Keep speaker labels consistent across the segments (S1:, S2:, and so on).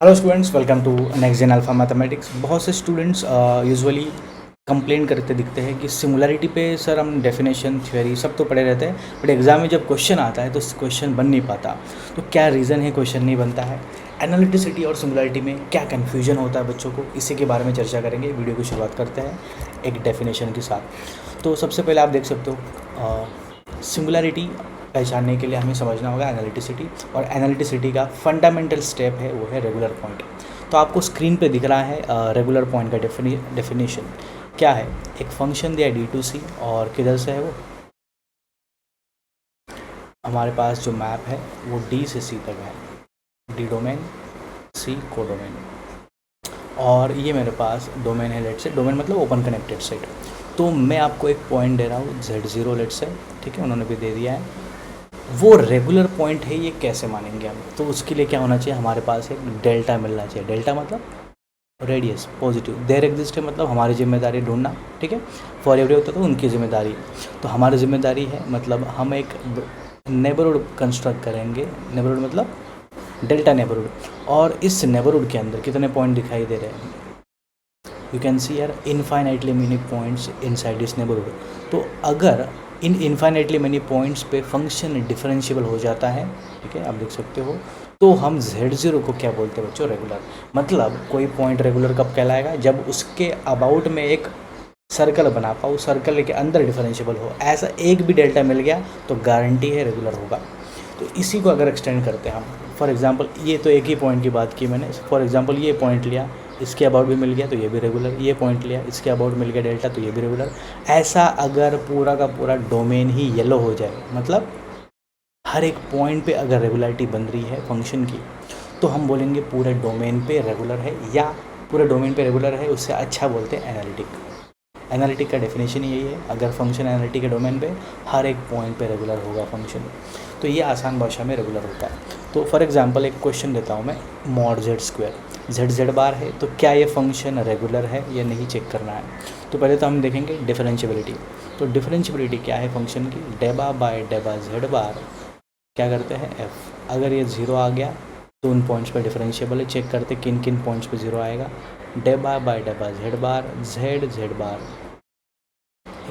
S1: Hello students, welcome to next gen alpha mathematics. बहुत से students usually complain करते दिखते हैं कि सिमुलैरिटी पे सर हम डेफिनेशन थ्योरी सब तो पढ़े रहते हैं, बट एग्ज़ाम में जब क्वेश्चन आता है तो क्वेश्चन बन नहीं पाता। तो क्या रीज़न है क्वेश्चन नहीं बनता है? एनालिटिसिटी और सिमुलैरिटी में क्या कन्फ्यूजन होता है बच्चों को, इसी के बारे में चर्चा करेंगे। वीडियो की शुरुआत करते हैं एक डेफिनेशन के साथ। तो सबसे पहले आप देख सकते हो, सिंगुलैरिटी पहचानने के लिए हमें समझना होगा एनालिटिसिटी, और एनालिटिसिटी का फंडामेंटल स्टेप है वो है रेगुलर पॉइंट। तो आपको स्क्रीन पे दिख रहा है रेगुलर पॉइंट का डेफिनेशन क्या है। एक फंक्शन दिया डी टू सी, और किधर से है वो, हमारे पास जो मैप है वो डी से सी तक है, डी डोमेन सी कोडोमेन, और ये मेरे पास डोमेन है। लेट से डोमेन मतलब ओपन कनेक्टेड सेट। तो मैं आपको एक पॉइंट दे रहा हूँ Z0 लेट से, ठीक है, उन्होंने भी दे दिया है। वो रेगुलर पॉइंट है, ये कैसे मानेंगे हम? तो उसके लिए क्या होना चाहिए, हमारे पास एक डेल्टा मिलना चाहिए। डेल्टा मतलब रेडियस पॉजिटिव, देर एग्जिस्ट है मतलब हमारी जिम्मेदारी ढूंढना, ठीक है। फॉर एवरी होता तो उनकी जिम्मेदारी, तो हमारी जिम्मेदारी है मतलब हम एक नेबरहुड कंस्ट्रक्ट करेंगे। नेबरहुड मतलब डेल्टा नेबरहुड, और इस नेबरहुड के अंदर कितने पॉइंट दिखाई दे रहे हैं? यू कैन सी यार infinitely many points inside this neighbourhood. तो अगर इन इनफाइनाइटली मेनी पॉइंट्स पे फंक्शन डिफरेंशिएबल हो जाता है, ठीक है, आप देख सकते हो, तो हम Z0 को क्या बोलते हैं बच्चों? रेगुलर। मतलब कोई पॉइंट रेगुलर कब कहलाएगा? जब उसके अबाउट में एक सर्कल बना पाओ, सर्कल के अंदर डिफरेंशिएबल हो। ऐसा एक भी डेल्टा मिल गया तो गारंटी है रेगुलर होगा। तो इसी को अगर एक्सटेंड करते हैं हम, फॉर एग्जांपल ये तो एक ही पॉइंट की बात की मैंने। फॉर एग्जांपल ये पॉइंट लिया, इसके अबाउट भी मिल गया तो ये भी रेगुलर। ये पॉइंट लिया, इसके अबाउट मिल गया डेल्टा, तो ये भी रेगुलर। ऐसा अगर पूरा का पूरा डोमेन ही येलो हो जाए, मतलब हर एक पॉइंट पे अगर रेगुलरिटी बन रही है फंक्शन की, तो हम बोलेंगे पूरे डोमेन पे रेगुलर है, या पूरे डोमेन पे रेगुलर है उससे अच्छा बोलते हैं एनालिटिक। एनालिटिक का डेफिनेशन यही है, अगर फंक्शन एनालिटिक के डोमेन पे हर एक पॉइंट पे रेगुलर होगा फंक्शन, तो ये आसान भाषा में रेगुलर होता है। तो फॉर एग्जांपल एक क्वेश्चन देता हूँ मैं, mod Z square Z Z bar है, तो क्या ये फंक्शन रेगुलर है या नहीं चेक करना है। तो पहले तो हम देखेंगे डिफरेंशिएबिलिटी। तो डिफरेंशिएबिलिटी क्या है फंक्शन की? डेबा बाय डेबा जेड बार क्या करते हैं एफ। अगर ये ज़ीरो आ गया तो उन पॉइंट्स पर डिफरेंशिएबल है, चेक करते किन किन पॉइंट्स पे ज़ीरो आएगा। डेबा बाय डेबा Z bar Z Z bar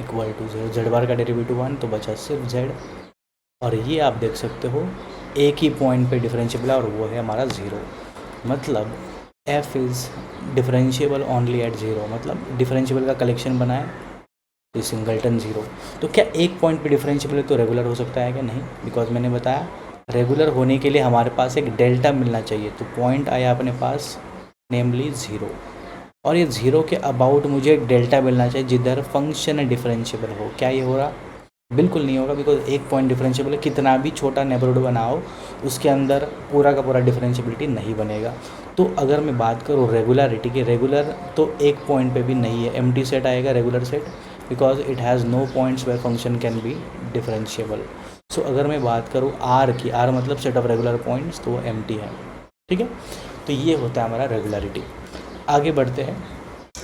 S1: equal to Z, Z bar का डेरिवेटिव 1, तो बचा सिर्फ जेड। और ये आप देख सकते हो एक ही पॉइंट पे डिफरेंशिएबल है और वो है हमारा ज़ीरो। मतलब F is differentiable only at zero, मतलब डिफरेंशिएबल का कलेक्शन बनाए तो सिंगलटन ज़ीरो। तो क्या एक पॉइंट पे डिफरेंशिएबल है तो रेगुलर हो सकता है क्या? नहीं, बिकॉज मैंने बताया रेगुलर होने के लिए हमारे पास एक डेल्टा मिलना चाहिए। तो पॉइंट आया अपने पास नेमली ज़ीरो, और ये ज़ीरो के अबाउट मुझे एक डेल्टा मिलना चाहिए जिधर फंक्शन डिफरेंशिएबल हो। क्या ये हो रहा? बिल्कुल नहीं होगा, बिकॉज एक पॉइंट डिफरेंशिएबल है, कितना भी छोटा नेबरहुड बनाओ उसके अंदर पूरा का पूरा डिफरेंशिएबिलिटी नहीं बनेगा। तो अगर मैं बात करूँ रेगुलरिटी की, रेगुलर तो एक पॉइंट पे भी नहीं है, एम्प्टी सेट आएगा regular set, because it has no points where function can be differentiable. So अगर मैं बात करूँ आर की, आर मतलब सेट ऑफ रेगुलर पॉइंट्स, तो वो एम्प्टी है, ठीक है। तो ये होता है हमारा रेगुलरिटी। आगे बढ़ते हैं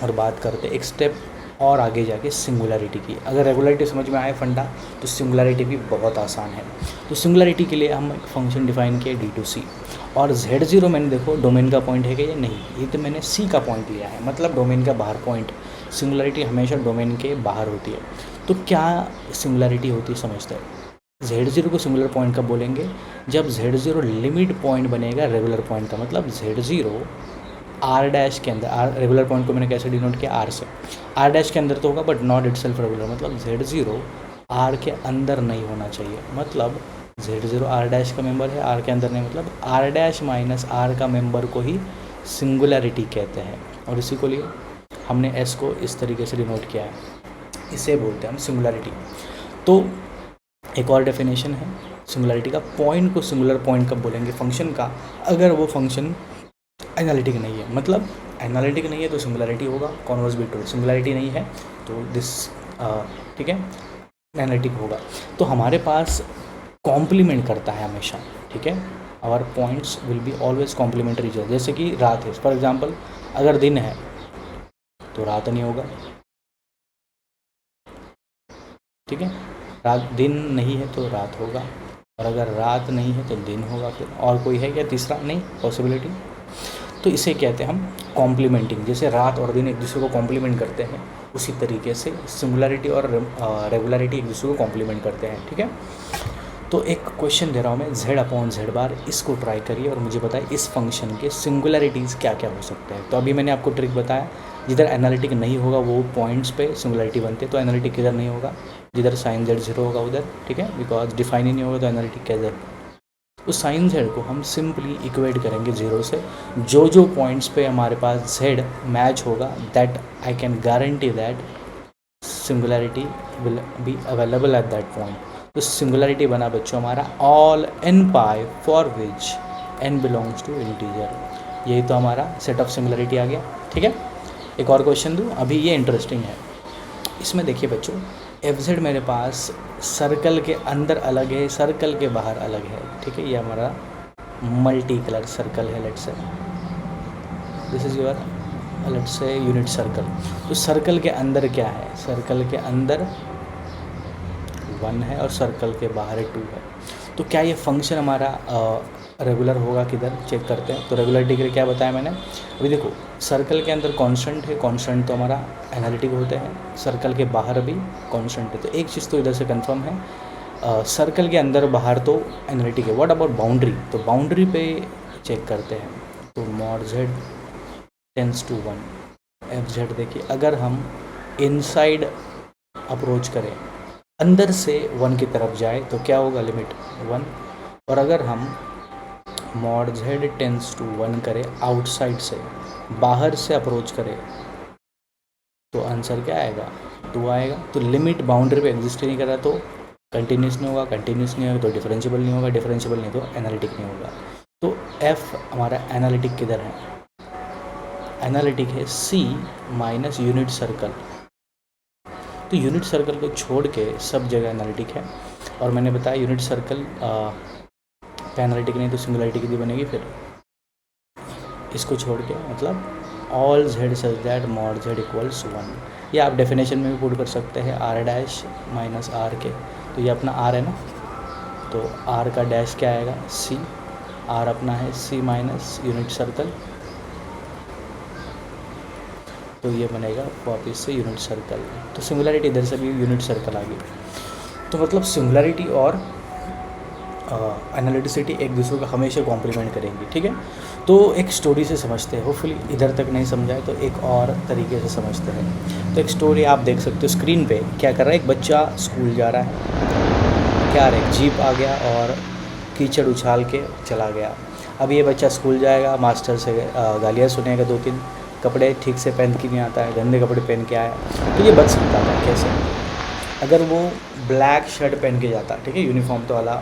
S1: और बात करते हैं एक स्टेप और आगे जाके सिंगुलरिटी की। अगर रेगुलरिटी समझ में आए फंडा, तो सिंगुलरिटी भी बहुत आसान है। तो सिंगुलरिटी के लिए हम एक फंक्शन डिफाइन किया डी टू सी, और Z0 मैंने देखो डोमेन का पॉइंट है क्या? ये नहीं, ये तो मैंने C का पॉइंट लिया है, मतलब डोमेन का बाहर पॉइंट। सिंगुलरिटी हमेशा डोमेन के बाहर होती है। तो क्या सिंगुलरिटी होती है समझते हैं। Z0 को सिंगुलर पॉइंट कब बोलेंगे? जब Z0 लिमिट पॉइंट बनेगा रेगुलर पॉइंट का। मतलब Z0 आर डैश के अंदर, आर रेगुलर पॉइंट को मैंने कैसे डिनोट किया? आर से। आर डैश के अंदर तो होगा but not it self regular, मतलब Z0 आर के अंदर नहीं होना चाहिए। मतलब Z0 आर डैश का मेंबर है, आर के अंदर नहीं, मतलब आर डैश माइनस आर का मेंबर को ही सिंगुलरिटी कहते हैं। और इसी को लिए हमने एस को इस तरीके से डिनोट किया है, इसे बोलते हैं हम सिंगुलरिटी। तो एक और डेफिनेशन है सिंगुलरिटी का, पॉइंट को सिंगुलर पॉइंट कब बोलेंगे फंक्शन का? अगर वो फंक्शन एनालिटिक नहीं है। मतलब एनालिटिक नहीं है तो सिंगुलरिटी होगा, कॉन्वर्स भी ट्रू। सिंगुलरिटी नहीं है तो दिस, ठीक है, एनालिटिक होगा। तो हमारे पास कॉम्प्लीमेंट करता है हमेशा, ठीक है, our points will be always complementary. जैसे कि रात है, फॉर एग्जांपल अगर दिन है तो रात नहीं होगा, ठीक है, रात दिन नहीं है तो रात होगा, और अगर रात नहीं है तो दिन होगा। फिर और कोई है क्या तीसरा? नहीं, पॉसिबिलिटी। तो इसे कहते हैं हम कॉम्प्लीमेंटिंग। जैसे रात और दिन एक दूसरे को कॉम्प्लीमेंट करते हैं, उसी तरीके से सिंगुलरिटी और रेगुलरिटी एक दूसरे को कॉम्प्लीमेंट करते हैं, ठीक है। तो एक क्वेश्चन दे रहा हूँ मैं, z/z बार, इसको ट्राई करिए और मुझे बताइए इस फंक्शन के सिंगुलरिटीज़ क्या क्या हो सकते हैं। तो अभी मैंने आपको ट्रिक बताया, जिधर एनालिटिक नहीं होगा वो पॉइंट्स पे सिंगुलरिटी बनते हैं, तो एनालिटिक किधर नहीं होगा, जिधर साइन z 0 होगा उधर, ठीक है, बिकॉज डिफाइन ही नहीं होगा तो एनालिटिक कैसे। उस साइन z को हम सिंपली इक्वेट करेंगे 0 से, जो जो पॉइंट्स पे हमारे पास z मैच होगा, that I can guarantee that singularity will be available at that point. तो सिंगुलरिटी बना बच्चों हमारा all n pi for which n belongs to integer. यही तो हमारा सेट ऑफ सिंगुलरिटी आ गया, ठीक है। एक और क्वेश्चन दूँ, अभी ये इंटरेस्टिंग है। इसमें देखिए बच्चों, fz मेरे पास सर्कल के अंदर अलग है, सर्कल के बाहर अलग है, ठीक है। ये हमारा मल्टी कलर सर्कल है, let's say this is your let's say unit circle. तो सर्कल के अंदर क्या है, सर्कल के अंदर 1 है और सर्कल के बाहर 2 है। तो क्या ये फंक्शन हमारा रेगुलर होगा, किधर चेक करते हैं। तो रेगुलरिटी के लिए क्या बताया मैंने, अभी देखो सर्कल के अंदर कांस्टेंट है, कांस्टेंट तो हमारा एनालिटिक होते हैं, सर्कल के बाहर भी कांस्टेंट है। तो एक चीज़ तो इधर से कंफर्म है, सर्कल के अंदर बाहर तो एनालिटिक है। व्हाट अबाउट बाउंड्री, तो बाउंड्री पे चेक करते हैं। तो mod z tends to 1, fz देखिए, अगर हम इनसाइड अप्रोच करें, अंदर से 1 की तरफ जाए तो क्या होगा, लिमिट 1। और अगर हम मॉड z टेंस टू 1 करें आउटसाइड से, बाहर से अप्रोच करें, तो आंसर क्या आएगा, 2 आएगा। तो लिमिट बाउंड्री पे एग्जिस्ट नहीं कर रहा तो कंटिन्यूस नहीं होगा, कंटिन्यूस नहीं होगा तो डिफरेंशिएबल नहीं होगा, डिफरेंशिएबल नहीं तो एनालिटिक नहीं होगा। तो f हमारा एनालिटिक किधर है, एनालिटिक है C माइनस यूनिट सर्कल। तो यूनिट सर्कल को छोड़ के सब जगह एनालिटिक है। और मैंने बताया यूनिट सर्कल पे एनालिटिक नहीं तो सिंगुलरिटी कितनी बनेगी, फिर इसको छोड़ के मतलब all z such that mod z equals 1। या आप डेफिनेशन में भी पुट कर सकते हैं r डैश माइनस r के। तो ये अपना r है ना, तो r का डैश क्या आएगा, C, r अपना है C माइनस यूनिट सर्कल, तो ये बनेगा वापस से यूनिट सर्कल। तो सिंगुलरिटी इधर से भी यूनिट सर्कल आ गई। तो मतलब सिंगुलरिटी और एनालिटिसिटी एक दूसरे को हमेशा कॉम्प्लीमेंट करेंगी, ठीक है। तो एक स्टोरी से समझते हैं, होपफुली इधर तक नहीं समझाए तो एक और तरीके से समझते हैं। तो एक स्टोरी आप देख सकते हो स्क्रीन पे, क्या कर रहा है, एक बच्चा स्कूल जा रहा है, क्या रहा है, जीप आ गया और कीचड़ उछाल के चला गया। अब ये बच्चा स्कूल जाएगा, मास्टर से गालियाँ सुनेगा 2-3, कपड़े ठीक से पहन के नहीं आता है, गंदे कपड़े पहन के आया। तो ये बच सकता था कैसे, अगर वो ब्लैक शर्ट पहन के जाता, ठीक है, यूनिफॉर्म तो वाला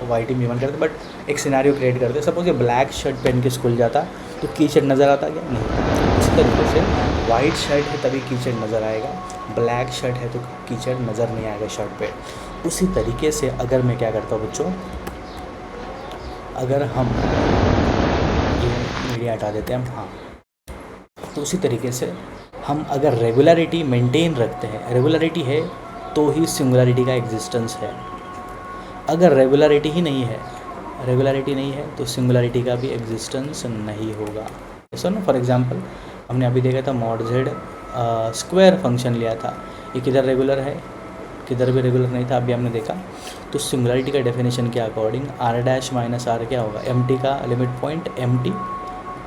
S1: वाइट ही मीवन करते, बट एक सिनेरियो क्रिएट करते, सपोज ये ब्लैक शर्ट पहन के स्कूल जाता तो कीचड़ नज़र आता क्या, नहीं। इसी तरीके से वाइट शर्ट है तभी कीचड़ नज़र आएगा, ब्लैक शर्ट है तो कीचड़ नज़र नहीं आएगा शर्ट पे। उसी तरीके से अगर मैं क्या करता हूँ बच्चों, अगर हम ये मीडिया हटा देते हैं हम, हाँ, तो उसी तरीके से हम अगर रेगुलरिटी मेंटेन रखते हैं, रेगुलरिटी है तो ही सिंगुलरिटी का एग्जिस्टेंस है। अगर रेगुलरिटी ही नहीं है, रेगुलरिटी नहीं है तो सिंगुलरिटी का भी एग्जिस्टेंस नहीं होगा। ऐसा ना, फॉर एग्जांपल हमने अभी देखा था मॉड z स्क्वायर फंक्शन लिया था, ये किधर रेगुलर है, किधर भी रेगुलर नहीं था, अभी हमने देखा। तो सिंगुलरिटी का डेफिनेशन के according r dash minus r क्या होगा, mt का limit point mt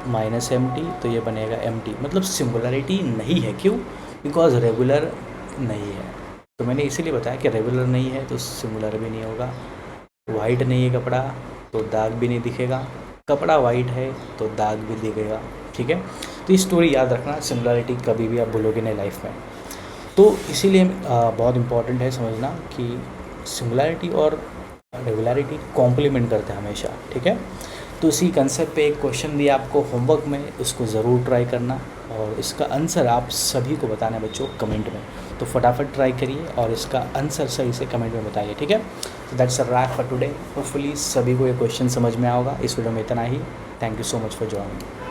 S1: minus mt, तो ये बनेगा mt, मतलब सिंगुलरिटी नहीं है। क्यों, बिकॉज रेगुलर नहीं है। तो मैंने इसीलिए बताया कि रेगुलर नहीं है तो सिंगुलर भी नहीं होगा। वाइट नहीं है कपड़ा तो दाग भी नहीं दिखेगा, कपड़ा वाइट है तो दाग भी दिखेगा, ठीक है। तो ये स्टोरी याद रखना, सिंगुलरिटी कभी भी आप भूलोगे नहीं लाइफ में। तो इसीलिए बहुत इम्पॉर्टेंट है समझना कि सिंगुलरिटी और रेगुलरिटी कॉम्प्लीमेंट करते हैं हमेशा, ठीक है। तो इसी कंसेप्ट पे एक क्वेश्चन दिया आपको होमवर्क में, उसको ज़रूर ट्राई करना और इसका आंसर आप सभी को बताना बच्चों कमेंट में। तो फटाफट ट्राई करिए और इसका आंसर सही से कमेंट में बताइए, ठीक है। तो that's a rap for today. Hopefully सभी को ये क्वेश्चन समझ में आएगा। इस वीडियो में इतना ही। Thank you so much for joining.